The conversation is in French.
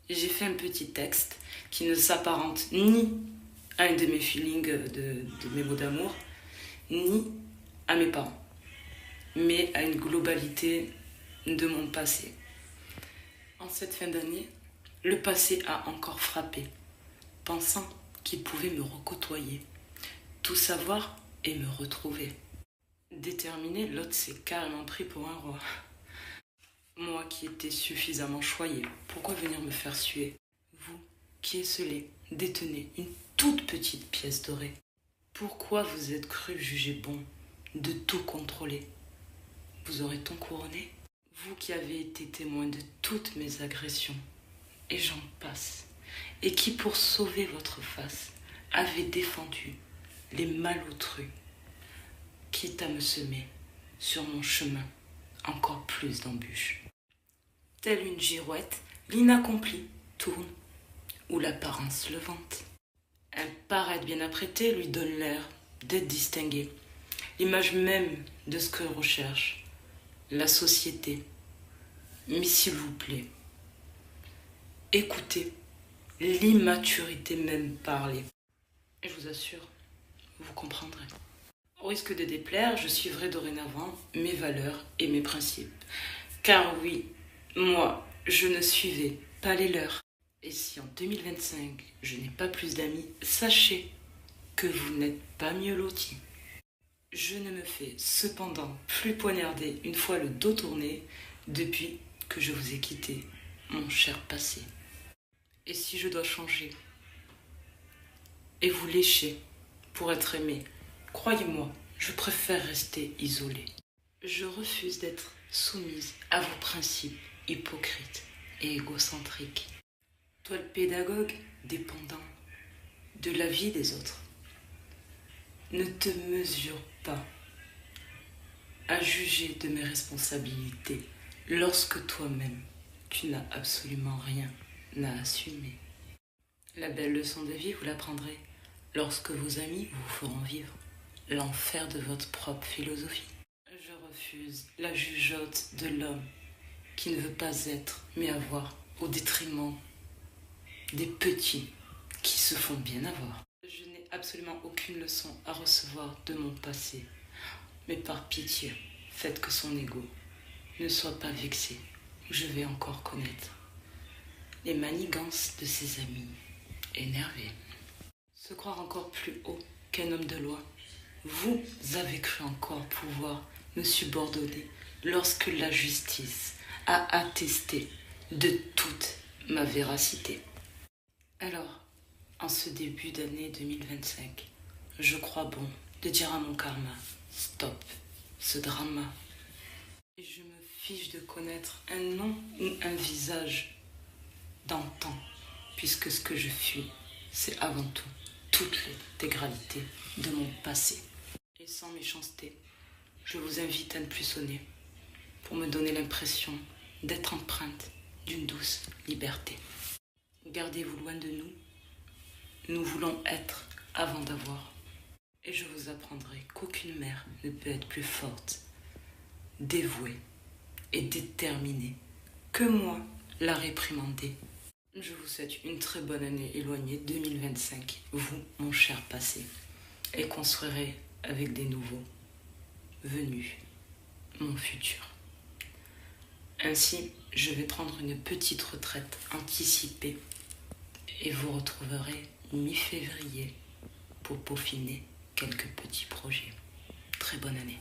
J'ai fait un petit texte qui ne s'apparente ni à un de mes feelings de mes mots d'amour, ni à mes parents, mais à une globalité de mon passé. En cette fin d'année, le passé a encore frappé, pensant qu'il pouvait me recôtoyer, tout savoir et me retrouver. Déterminé, l'autre s'est carrément pris pour un roi. Moi qui étais suffisamment choyée, pourquoi venir me faire suer? Vous qui esselez, détenez une toute petite pièce dorée. Pourquoi vous êtes cru juger bon de tout contrôler? Vous aurez-on couronné? Vous qui avez été témoin de toutes mes agressions, et j'en passe, et qui pour sauver votre face avez défendu les malotrus, quitte à me semer sur mon chemin encore plus d'embûches. Telle une girouette, l'inaccompli tourne, où l'apparence le vante. Un paraître bien apprêté lui donne l'air d'être distingué, l'image même de ce que recherche la société. Mais s'il vous plaît, écoutez, l'immaturité même parler. Et je vous assure, vous comprendrez. Au risque de déplaire, je suivrai dorénavant mes valeurs et mes principes. Car oui, moi, je ne suivais pas les leurs. Et si en 2025, je n'ai pas plus d'amis, sachez que vous n'êtes pas mieux lotis. Je ne me fais cependant plus poignarder une fois le dos tourné depuis que je vous ai quitté, mon cher passé. Et si je dois changer et vous lécher pour être aimé, croyez-moi, je préfère rester isolée. Je refuse d'être soumise à vos principes hypocrites et égocentriques. Toi le pédagogue dépendant de la vie des autres, ne te mesure pas à juger de mes responsabilités lorsque toi-même tu n'as absolument rien à assumer. La belle leçon de vie, vous l'apprendrez lorsque vos amis vous feront vivre l'enfer de votre propre philosophie. Je refuse la jugeote de l'homme qui ne veut pas être mais avoir au détriment des petits qui se font bien avoir. Je n'ai absolument aucune leçon à recevoir de mon passé, mais par pitié, faites que son ego ne soit pas vexé. Je vais encore connaître les manigances de ses amis énervés. Se croire encore plus haut qu'un homme de loi. Vous avez cru encore pouvoir me subordonner lorsque la justice a attesté de toute ma véracité. Alors, en ce début d'année 2025, je crois bon de dire à mon karma, stop, ce drama. Et je me fiche de connaître un nom ou un visage d'antan, puisque ce que je fuis, c'est avant tout toute l'intégralité de mon passé. Et sans méchanceté, je vous invite à ne plus sonner pour me donner l'impression d'être empreinte d'une douce liberté. Gardez-vous loin de nous. Nous voulons être avant d'avoir. Et je vous apprendrai qu'aucune mère ne peut être plus forte, dévouée et déterminée que moi, la réprimandée. Je vous souhaite une très bonne année éloignée 2025, vous, mon cher passé, et construirez avec des nouveaux venus mon futur. Ainsi, je vais prendre une petite retraite anticipée et vous retrouverez mi-février pour peaufiner quelques petits projets. Très bonne année.